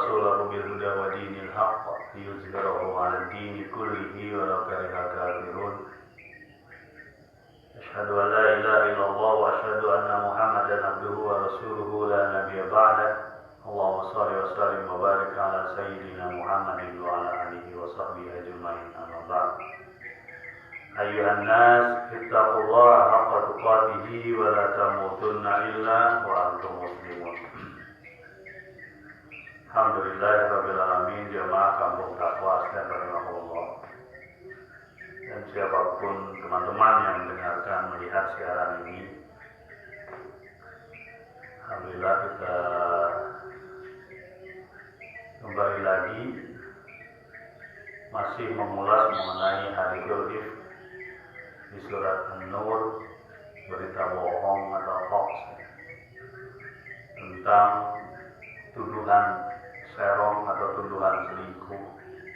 رسوله بالهدى ودين الحق ليظهره على الدين كله ولو كره الكافرون أشهد أن لا إله إلا الله وأشهد أن محمدا عبده ورسوله لا نبي بعده اللهم صل وسلم وبارك على سيدنا محمد وعلى آله وصحبه أجمعين أما بعد أيها الناس اتقوا الله حق تقاته ولا تموتن إلا وأنتم مسلمون. Alhamdulillahirabbil alamin, jamaah kampung takwa astagfirullah. Dan siapapun teman-teman yang mendengarkan melihat siaran ini, alhamdulillah kita kembali lagi masih mengulas mengenai hadits dhaif di surat An-Nur, berita bohong atau hoax tentang tuduhan serong atau tuduhan selingkuh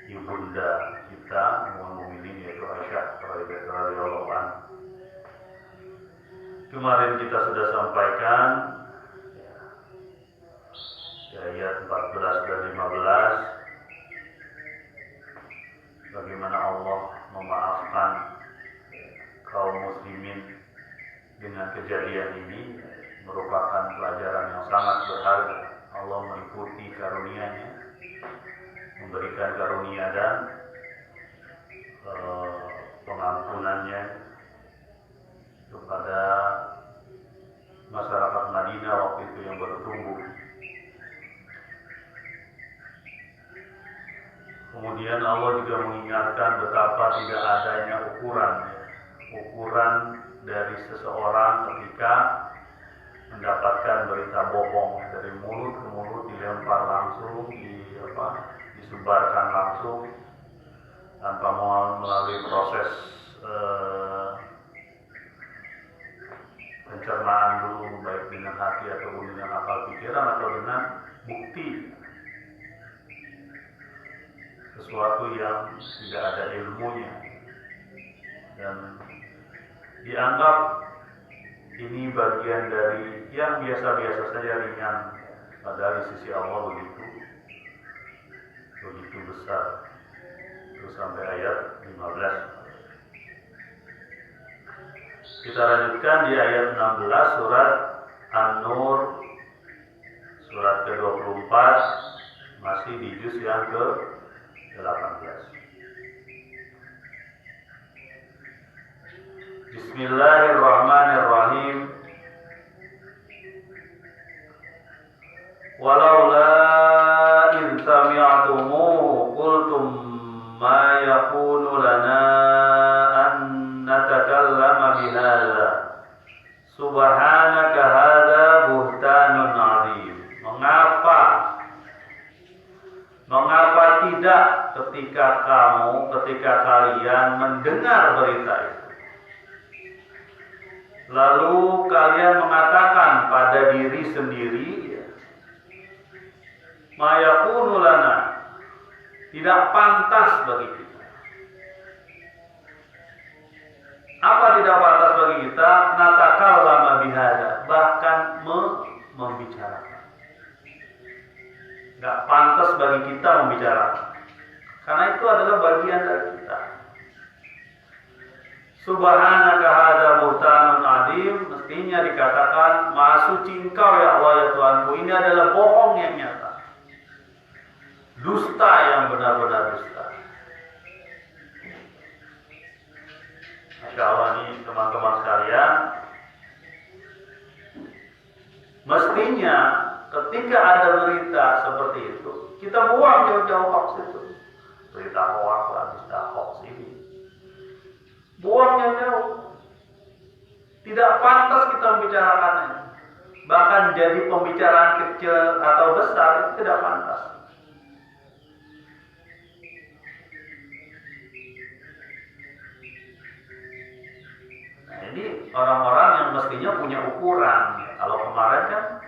ibunda kita Ummul Mukminin yaitu Aisyah radhiyallahu anha. Kemarin kita sudah sampaikan di ayat 14 dan 15 bagaimana Allah memaafkan kaum muslimin dengan kejadian ini, merupakan pelajaran yang sangat berharga. Allah meliputi karunia-Nya, memberikan karunia dan pengampunannya kepada masyarakat Madinah waktu itu yang baru tumbuh. Kemudian Allah juga mengingatkan betapa tidak adanya ukuran dari seseorang ketika mendapatkan berita bohong dari mulut ke mulut, dilempar langsung, disebarkan langsung tanpa melalui proses pencernaan dulu, baik dengan hati ataupun dengan akal pikiran atau dengan bukti sesuatu yang tidak ada ilmunya dan dianggap ini bagian dari yang biasa-biasa saja, ringan, padahal di sisi Allah begitu besar. Terus sampai ayat 15. Kita lanjutkan di ayat 16 surat An-Nur, surat ke-24, masih di juz yang ke-18. Bismillahirrahmanirrahim. Walaula idh sami'tumuhu qultum ma yakunu lana an natakallama bihadza subhanaka hadza buhtanun 'adzim. Mengapa tidak ketika kalian mendengar berita itu, lalu kalian mengatakan pada diri sendiri, ma yakunu lana, tidak pantas bagi kita. Apa tidak pantas bagi kita? Natakallama bihadza, bahkan membicarakan. Enggak pantas bagi kita membicarakan, karena itu adalah bagian dari kita. Subhanaka hadza buhtanun 'adzim, mestinya dikatakan maha suci Engkau ya Allah ya Tuhanku, ini adalah bohong yang nyata, dusta yang benar-benar dusta. Masya Allah, nih teman-teman sekalian, mestinya ketika ada berita seperti itu, kita buang jauh-jauh hoax itu. Berita hoax lah, dusta hoax ini, buang jauh-jauh. Tidak pantas kita membicarakannya. Bahkan jadi pembicaraan kecil atau besar itu tidak pantas. Nah, ini orang-orang yang mestinya punya ukuran. Kalau kemarin kan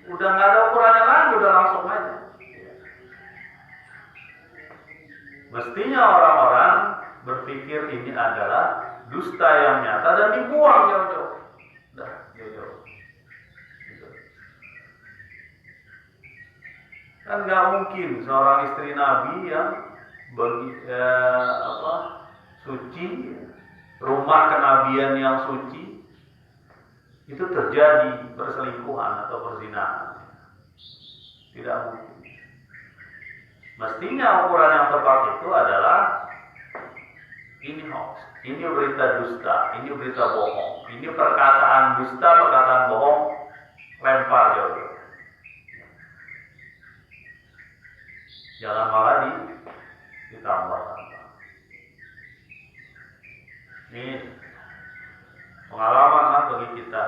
udah nggak ada ukurannya lagi, udah langsung aja. Mestinya orang-orang berpikir ini adalah dusta yang nyata dan dibuang jauh-jauh. Jauh-jauh. Kan nggak mungkin seorang istri Nabi yang suci, rumah kenabian yang suci, itu terjadi perselingkuhan atau perzinahan. Tidak mungkin. Mestinya ukuran yang tepat itu adalah ini hoax, ini berita dusta, ini berita bohong, ini perkataan dusta, perkataan bohong, lempar jauh. Jangan malah ditambah-tambah. Ini pengalaman lah bagi kita.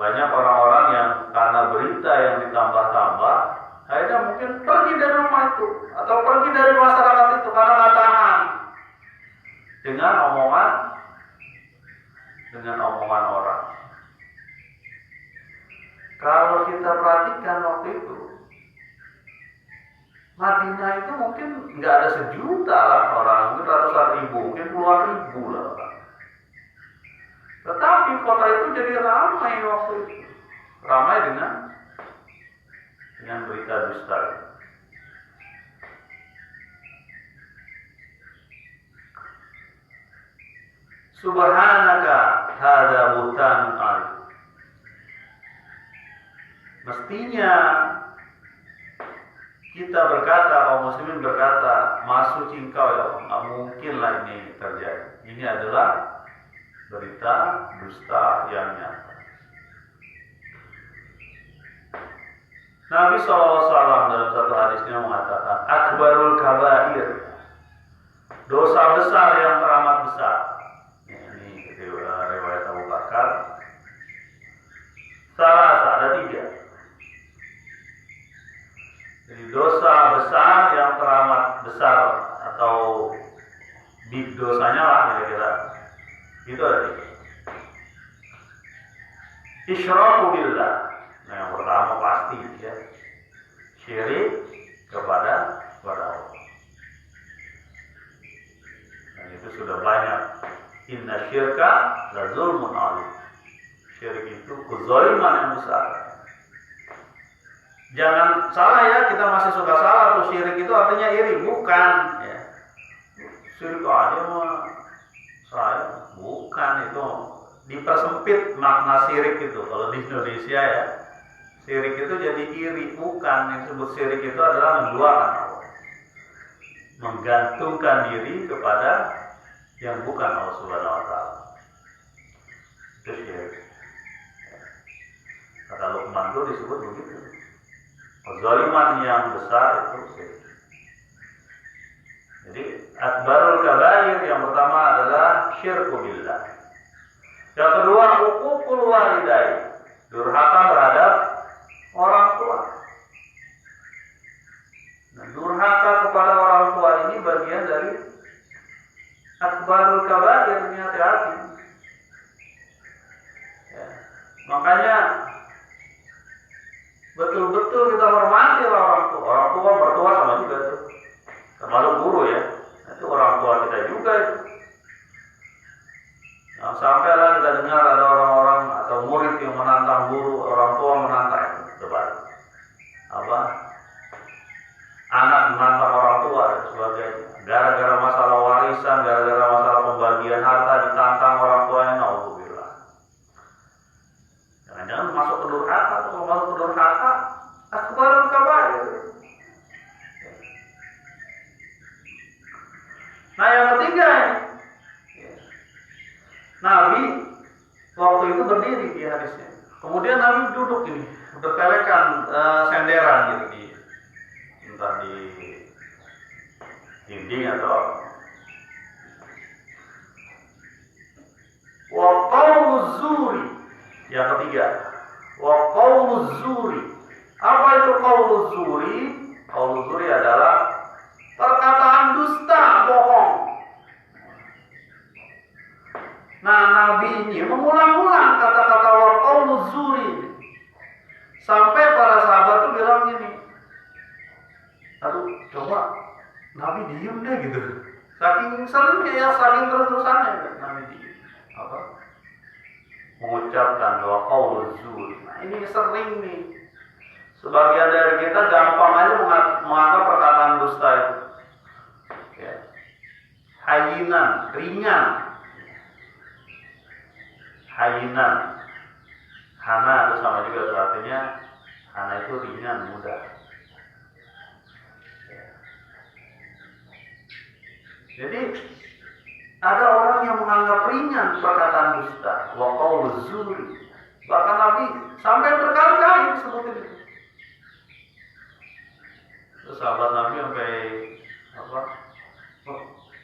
Banyak orang-orang yang karena berita yang ditambah-tambah, akhirnya mungkin pergi dari rumah itu atau pergi dari masyarakat itu karena nggak tahan dengan omongan orang. Kalau kita perhatikan waktu itu, Madinah itu mungkin nggak ada sejuta lah orang, mungkin ratusan ribu, mungkin puluhan ribu lah orang. Tetapi kota itu jadi ramai waktu itu, ramai dengan berita dusta. Subhanaka hadza buhtanun alim. Mestinya kita berkata, kaum muslimin berkata, maha suci engkau ya Allah, nggak mungkinlah ini terjadi. Ini adalah berita dusta yang nyata. Nabi SAW dalam satu hadisnya mengatakan, akbarul kabair, dosa besar yang teramat besar. Ini riwayat Abu Bakar. Ada 3. Jadi dosa besar yang teramat besar atau big dosanya lah kira-kira. Itu ada 3. Isyraku billah. Nah, yang pertama pasti ya, syirik kepada Allah. Dan itu sudah banyak. Inna syirka la zulmun alim. Syirik itu kezaliman yang besar. Jangan salah ya, kita masih suka salah tuh, syirik itu artinya iri, bukan ya. Syirik aja mah saya bukan, itu dipersempit makna syirik itu. Kalau di Indonesia ya, syirik itu jadi iri, bukan. Yang disebut syirik itu adalah menduakan Allah, menggantungkan diri kepada yang bukan Allah Subhanahu wa Ta'ala. Itu syirik. Kata Luqman itu disebut begitu. Kezaliman yang besar itu syirik. Jadi akbarul kabair yang pertama adalah syirku billah. Yang kedua uququl walidain, durhaka terhadap orang tua. Nah, durhaka kepada orang tua ini bagian dari akbarul kabair, ini hati-hati. Ya. Makanya betul-betul kita hormati orang tua. Orang tua, mertua sama juga tuh. Termasuk guru ya. Itu orang tua kita juga itu. Nah, sampailah kita dengar ada orang-orang atau murid yang menantang guru, orang tua menantang itu. Debat. Anak menantang orang tua dan sebagainya. Gara-gara masalah warisan, gara-gara masalah pembagian harta ditantang orang tuanya, naudzubillah. Jangan-jangan masuk ke durhaka, atau kalau masuk ke durhaka akbarul kabair. Nah, yang ketiga ini, Nabi waktu itu berdiri di hadisnya. Kemudian Nabi duduk ini, bertelekan senderan gitu di entah di dinding atau wa qauluz zuri. Yang ketiga, wa qauluz zuri. Apa itu qauluz zuri? Qauluz zuri adalah perkataan dusta, bohong. Nah, Nabi ini mengulang-ulang kata-kata wa qauluz zuri sampai para sahabat itu bilang gini, aduh, coba Nabi diem deh gitu. Saking seringnya ya, saking terus-terusannya Nabi diem. Mengucapkan wa qauluz zuri. Nah, ini sering nih. Sebagian dari kita gampang aja menganggap perkataan dusta itu ya, hayinan, ringan. Hayinan, hana itu sama juga tuh, artinya hana itu ringan, mudah. Jadi ada orang yang menganggap ringan perkataan dusta, wa qaulu zuri. Bahkan Nabi sampai berkali-kali sebutin itu. Terus sahabat Nabi sampai apa? Oh,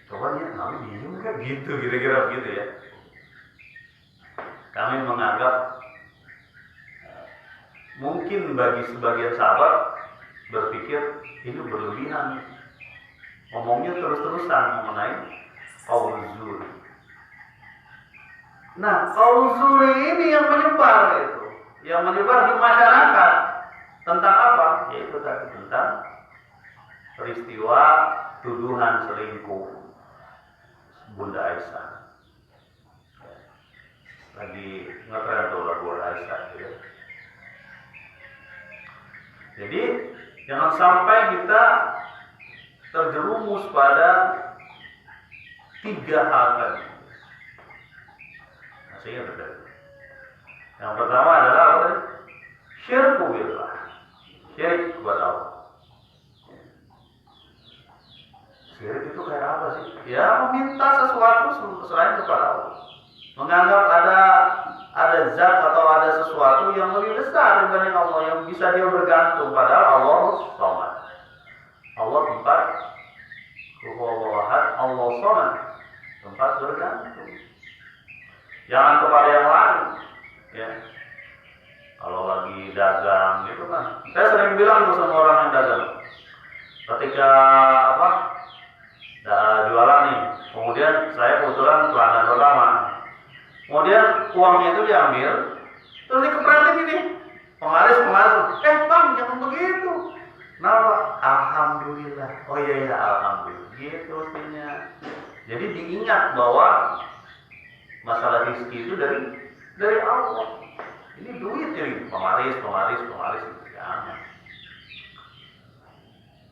coba lihat Nabi diem kan gitu, kira-kira begitu ya. Kami menganggap mungkin bagi sebagian sahabat berpikir ini berlebihan, ngomongnya terus-terusan mengenai qaul zuri. Nah, qaul zuri ini yang menyebar itu, yang menyebar di masyarakat tentang apa? Yaitu tadi tentang peristiwa tuduhan selingkuh Bunda Aisyah. Lagi ngetren tuh lagu Aisyah gitu. Jadi jangan sampai kita terjerumus pada 3 hal tadi. Masih ingat betul. Yang pertama adalah apa? Syirku billah. Syirik kepada Allah. Syirik itu kayak apa sih? Ya meminta sesuatu selain kepada Allah. Menganggap ada zat atau ada sesuatu yang lebih besar dibanding Allah, yang bisa dia bergantung, padahal Allah Samad. Allah tempat Allah Samad, tempat bergantung. Jangan kepada yang lain. Ya. Kalau lagi dagang gitu kan, saya sering bilang tuh sama orang yang dagang, ketika jualan nih, kemudian saya kebetulan pelanggan pertama. Kemudian uangnya itu diambil, terus dikepretin ini, penglaris, bang jangan begitu. Kenapa? Alhamdulillah. Oh iya alhamdulillah. Gitu mestinya. Jadi diingat bahwa masalah rezeki itu dari Allah. Ini duit jadi penglaris jangan.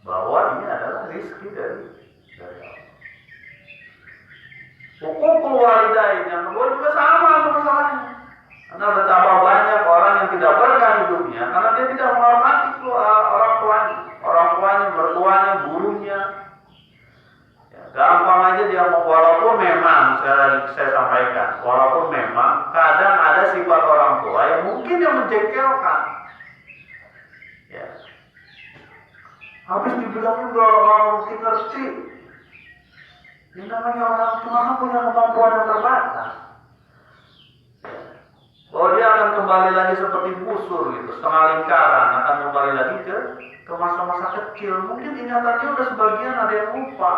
Bahwa ini adalah rezeki dari Allah. Hukukul walidain yang kedua juga sama masalahnya. Karena betapa banyak orang yang tidak berkah hidupnya karena dia tidak menghormati orang tuanya, mertuanya, gurunya. Ya, gampang aja dia walaupun memang saya sampaikan, walaupun memang kadang ada sifat orang tua yang mungkin yang menjengkelkan. Ya. Habis dibilangin udah ngerti. Ini namanya orang tua kan punya kemampuan yang terbatas. Bahwa dia akan kembali lagi seperti busur gitu, setengah lingkaran, akan kembali lagi ke masa-masa kecil. Mungkin ingatannya udah sebagian ada yang lupa.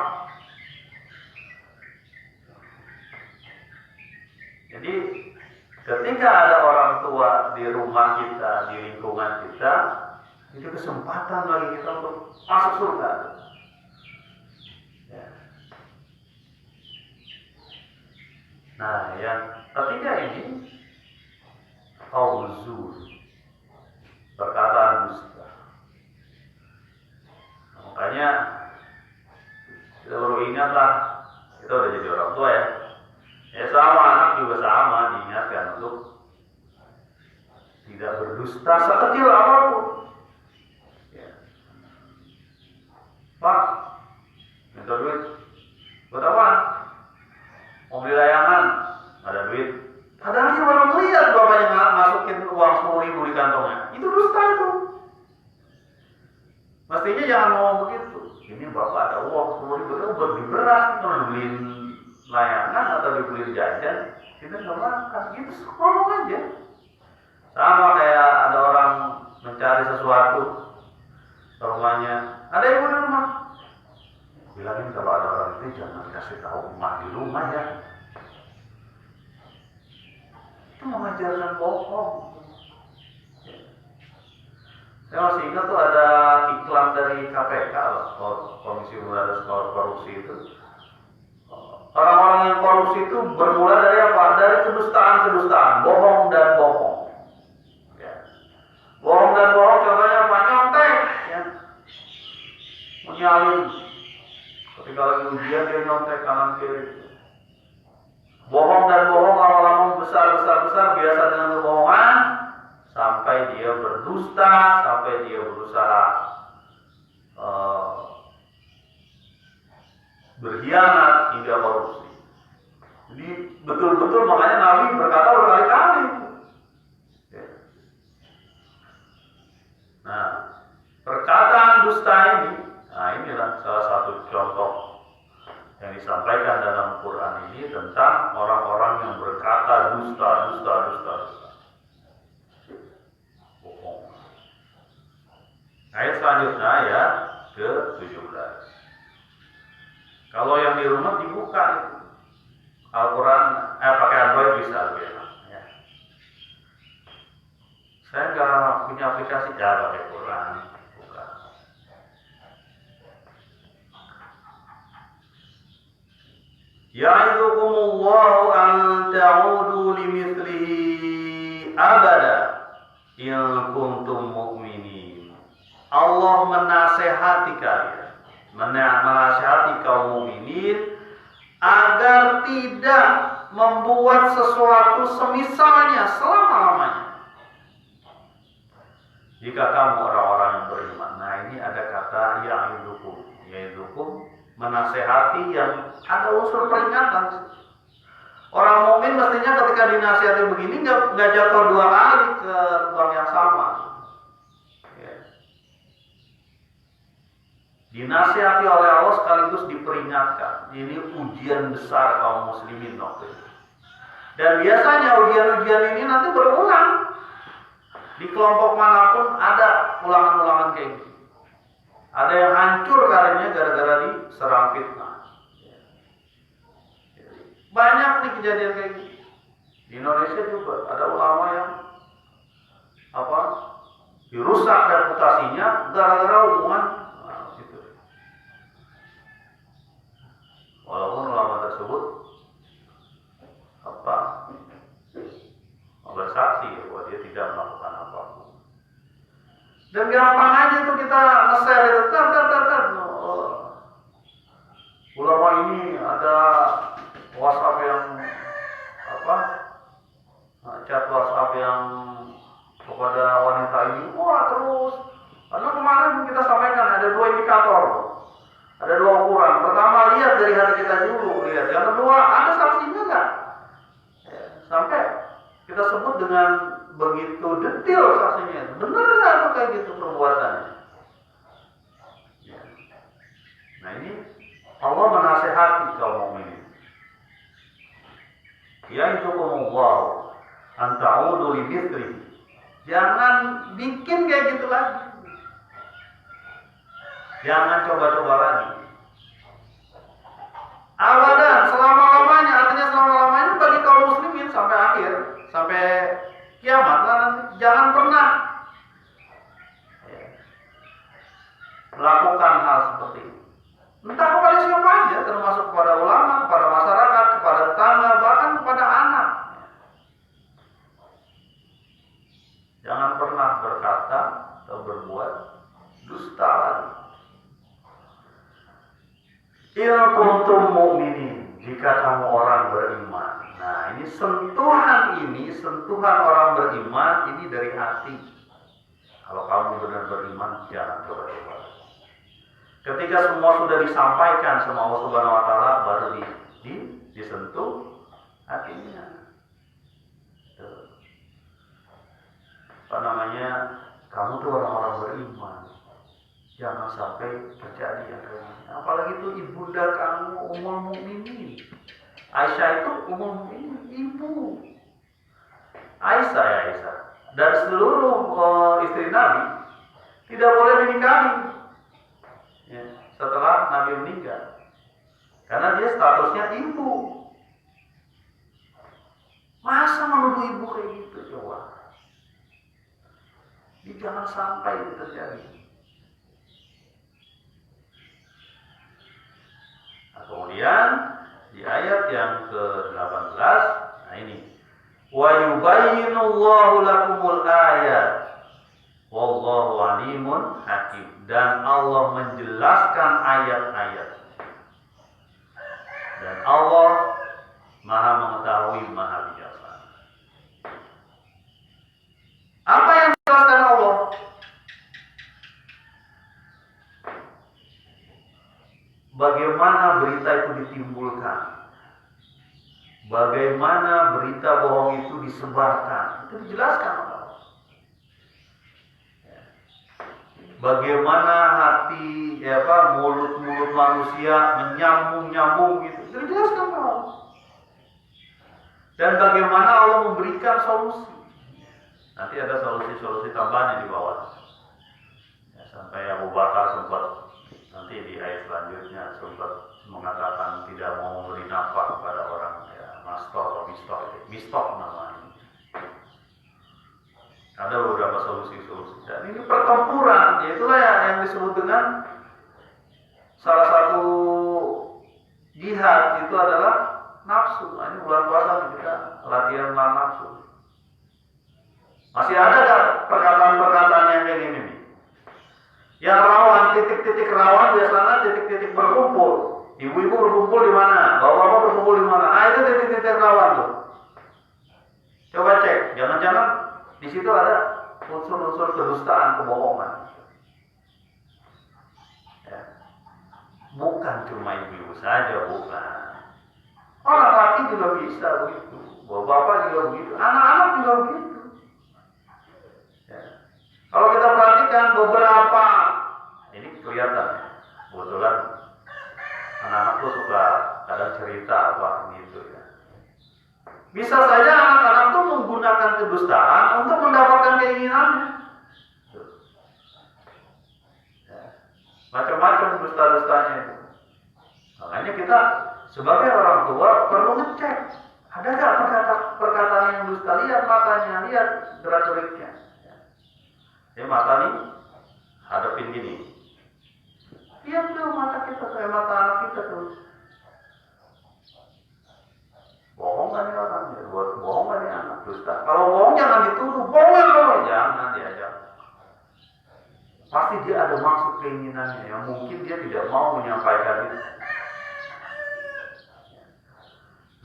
Jadi ketika ada orang tua di rumah kita, di lingkungan kita, itu kesempatan bagi kita untuk masuk surga. Nah, yang ketiga ini qaul zur, perkataan dusta. Makanya kita baru ingatlah, kita udah jadi orang tua ya. Ya sama anak juga sama diingatkan untuk tidak berdusta sekecil apapun. Ya. Pak, minta duit, buat apa? Mau beli layangan, ada duit. Padahal dia baru melihat bapaknya masukin uang 10.000 di kantongnya. Itu dusta itu. Mestinya jangan ngomong begitu. Ini bapak ada uang 10.000 itu buat beli beras, kalau dibeliin layangan atau dibeliin jajan, kita nggak makan. Gitu ngomong aja. Sama kayak ada orang mencari sesuatu ke rumahnya. Ada ibu di rumah. Bilangin kalau ada orang itu jangan kasih tahu emak di rumah ya. Itu mengajarkan bohong. Saya masih ingat tuh ada iklan dari KPK loh, Komisi Pemberantasan Korupsi itu. Orang-orang yang korupsi itu bermula dari apa? Dari kedustaan, bohong dan bohong. Ya. Bohong dan bohong contohnya apa? nyalin. Ketika lagi ujian dia nyontek kanan kiri. Bohong dan bohong lama-lama besar, biasa dengan kebohongan, sampai dia berdusta, sampai dia berusaha berkhianat hingga korupsi. Jadi betul-betul makanya Nabi berkata berkali-kali. Nah, perkataan dusta ini, nah inilah salah satu contoh yang disampaikan dalam Quran ini tentang orang-orang yang berkata dusta. Bohong. Ayat selanjutnya ayat ke-17. Kalau yang di rumah dibuka itu Al-Quran, pakai Android bisa lebih enak. Ya. Saya nggak punya aplikasi pakai Quran. Buka. Ya'idukumullahu an ta'udu limithlihi abada in kuntum mu'minin. Allah menasehati kalian, menasehati kaum mukminin agar tidak membuat sesuatu semisalnya selama-lamanya jika kamu orang-orang yang beriman. Nah, ini ada kata ya'idukum, menasehati yang ada unsur peringatan. Orang mukmin mestinya ketika dinasihati begini nggak jatuh dua kali ke lubang yang sama. Ya. Dinasihati oleh Allah sekaligus diperingatkan. Ini ujian besar kaum muslimin waktu itu. Dan biasanya ujian-ujian ini nanti berulang. Di kelompok manapun ada ulangan-ulangan kayak gitu. Ada yang hancur karirnya gara-gara diserang fitnah. Banyak nih kejadian kayak gitu. Di Indonesia juga ada ulama yang dirusak reputasinya gara-gara hubungan gitu. Walaupun ulama tersebut bersaksi bahwa dia tidak melakukan apapun. Dan gampang aja tuh kita nge-share itu, ulama ini ada WhatsApp yang chat WhatsApp yang kepada wanita ini, terus. Karena kemarin kita sampaikan ada dua indikator, ada dua ukuran. Pertama, lihat dari hati kita dulu, lihat. Yang kedua, ada saksinya nggak? Sampai kita sebut dengan begitu detail saksinya. Benar nggak tuh kayak gitu perbuatannya? Nah, ini Allah menasehati kaum mukminin. Ya'idukumullahu an ta'udu limithlihi. Jangan bikin kayak gitu lagi. Jangan coba-coba lagi. Abadan, selama-lamanya, artinya selama-lamanya bagi kaum muslimin sampai akhir, sampai kiamat nanti. Jangan pernah melakukan hal seperti itu. Entah kepada siapa aja, termasuk kepada ulama, kepada masyarakat, kepada tetangga, bahkan kepada anak. Jangan pernah berkata atau berbuat dusta lagi. In kuntum mu'minin, jika kamu orang beriman. Nah, ini sentuhan orang beriman ini dari hati. Kalau kamu benar beriman, jangan coba-coba. Ketika semua sudah disampaikan sama Allah Subhanahu wa taala, baru disentuh hatinya. Kamu tuh orang-orang beriman. Jangan sampai terjadi yang kayak gini. Apalagi itu ibunda kamu, Ummul Mukminin. Aisyah itu Ummul Mukminin, ibu. Aisyah. Dan seluruh istri Nabi tidak boleh dinikahi setelah Nabi meninggal. Karena dia statusnya ibu. Masa menuduh ibu kayak gitu, coba. Ini jangan sampai itu terjadi. Nah, kemudian di ayat yang ke-18, nah ini, wa yubayyinullahu lakumul ayat wallahu alimun hakim. dan Allah menjelaskan ayat-ayat. Dan Allah Maha mengetahui, Maha bijaksana. Apa yang dijelaskan Allah? Bagaimana berita itu ditimbulkan? Bagaimana berita bohong itu disebarkan? Itu dijelaskan oleh Allah. Bagaimana hati, mulut-mulut manusia menyambung-nyambung gitu. Itu dijelaskan oleh Allah. Dan bagaimana Allah memberikan solusi. Nanti ada solusi-solusi tambahan di bawah. Ya, sampai Abu Bakar sempat nanti di ayat selanjutnya sempat mengatakan tidak mau memberi nafkah kepada orang mistok namanya. Ada beberapa solusi-solusi. Dan ini pertempuran, yaitulah yang disebut dengan salah satu jihad itu adalah nafsu. Nah, ini bulan puasa kita latihan melawan nafsu. Masih ada nggak perkataan-perkataan yang kayak gini nih? Yang rawan, titik-titik rawan biasanya titik-titik berkumpul. Ibu-ibu berkumpul di mana? Bapak-bapak berkumpul di mana? Ah, itu titik-titik rawan tuh. Coba cek, jangan-jangan di situ ada unsur-unsur kedustaan, kebohongan. Ya. Bukan cuma ibu saja, bukan. Orang laki juga bisa begitu, bapak juga begitu, anak-anak juga begitu. Ya. Kalau kita perhatikan beberapa, ini kelihatan, kebetulan anak-anak tuh suka kadang cerita apa gitu ya. Bisa saja anak-anak tuh menggunakan kedustaan untuk mendapatkan keinginannya. Ya. Macam-macam dusta-dustanya itu. Makanya kita sebagai orang tua perlu ngecek, ada nggak perkataan yang dusta? Lihat matanya, lihat gerak-geriknya. Ya mata nih, hadapin gini. Lihat tuh mata kita, kayak mata anak kita tuh. Bohong kan nih orang, buat bohong kan nih anak dusta. Kalau bohong jangan dituduh, bohong jangan diajak. Pasti dia ada maksud keinginannya yang mungkin dia tidak mau menyampaikan itu.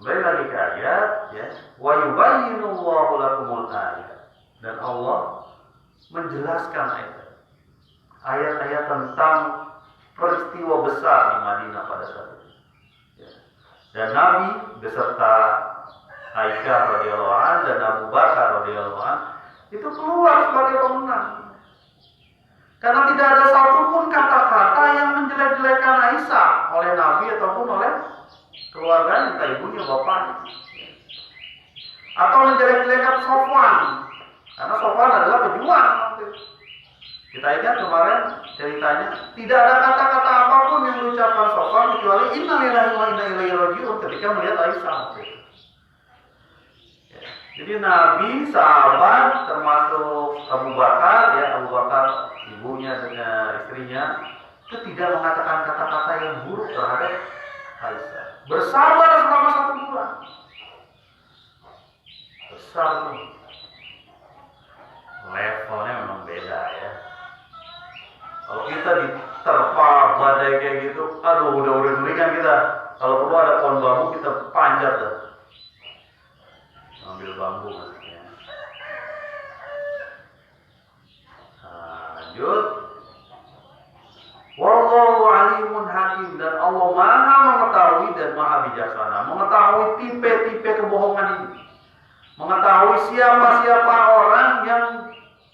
Kembali lagi ke ayat, ya. Wa yubayyinu Allahu lakumul ayat. Dan Allah menjelaskan ayat-ayat tentang peristiwa besar di Madinah pada saat itu. Ya. Dan Nabi beserta Aisyah radhiyallahu anha dan Abu Bakar radhiyallahu anhu itu keluar sebagai pemenang. Karena tidak ada satupun kata-kata yang menjelek-jelekan Aisyah oleh Nabi ataupun oleh keluarganya, entah ibunya, bapaknya. Atau menjelek-jelekan Sofwan. Karena Sofwan adalah pejuang. Kita ingat kemarin ceritanya, tidak ada kata-kata apapun yang diucapkan Sofwan kecuali inna lillahi wa inna ilaihi raji'un ketika melihat Aisyah. Jadi Nabi, sahabat, termasuk Abu Bakar, ya Abu Bakar, ibunya dengan istrinya, itu tidak mengatakan kata-kata yang buruk terhadap Aisyah. Bersabar selama 1 bulan. Besar nih. Levelnya memang beda ya. Kalau kita diterpa badai kayak gitu, aduh udah gelingan kita. Kalau perlu ada pohon bambu kita panjat tuh. Ambil bambu maksudnya. Lanjut. Wallahu alimun hakim, dan Allah Maha mengetahui dan Maha bijaksana, mengetahui tipe-tipe kebohongan ini, mengetahui siapa-siapa orang yang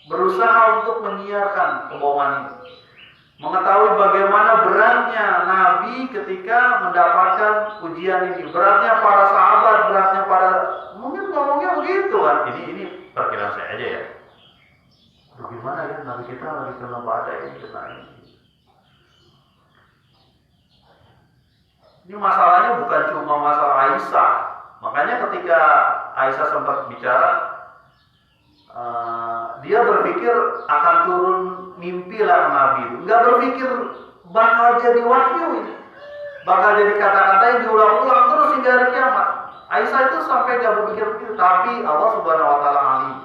berusaha untuk menyiarkan kebohongan ini, mengetahui bagaimana beratnya Nabi ketika mendapatkan ujian ini, beratnya para sahabat, beratnya para, mungkin ngomongnya begitu kan, ini perkiraan saya aja ya. Bagaimana ya Nabi kita lagi kena badai ini, kena ini. Ini masalahnya bukan cuma masalah Aisyah. Makanya ketika Aisyah sempat bicara, dia berpikir akan turun mimpi lah Nabi itu. Nggak berpikir bakal jadi wahyu ini. Bakal jadi kata-kata yang diulang-ulang terus hingga hari kiamat. Aisyah itu sampai nggak berpikir begitu. Tapi Allah Subhanahu Wa Taala alim,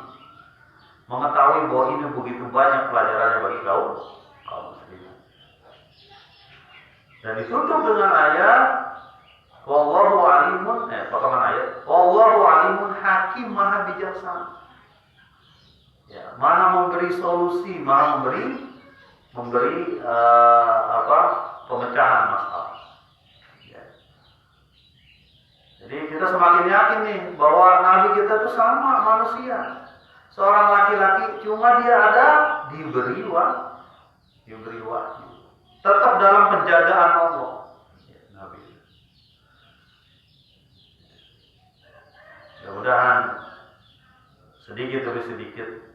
mengetahui bahwa ini begitu banyak pelajarannya bagi kaum muslimin. Dan ditutup dengan ayat wallahu alimun, potongan ayat wallahu alimun hakim, maha bijaksana. Ya, maha memberi solusi, maha memberi pemecahan masalah. Ya. Jadi kita semakin yakin nih bahwa Nabi kita itu sama manusia, seorang laki-laki, cuma dia ada diberi wahyu, tetap dalam penjagaan Allah. Ya, Nabi. Mudah-mudahan sedikit demi sedikit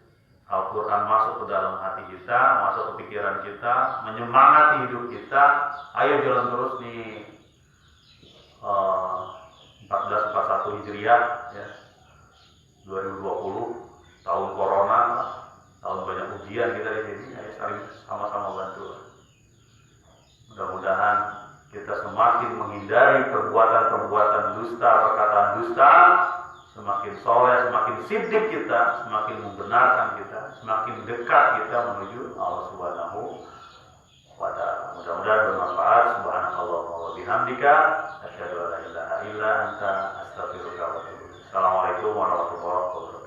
Al-Quran masuk ke dalam hati kita, masuk ke pikiran kita, menyemangati hidup kita. Ayo jalan terus nih 1441 Hijriah ya, 2020, tahun corona, tahun banyak ujian kita di sini. Ayo saling sama-sama bantu. Mudah-mudahan kita semakin menghindari perbuatan-perbuatan dusta, perkataan dusta. Semakin soleh, semakin siddiq kita, semakin membenarkan kita, semakin dekat kita menuju Allah Subhanahu wa Ta'ala. Mudah-mudahan bermanfaat. Subhanakallahumma wa bihamdika, asyhadu an la ilaha illa anta, astaghfiruka wa atubu ilaik. Assalamualaikum warahmatullahi wabarakatuh.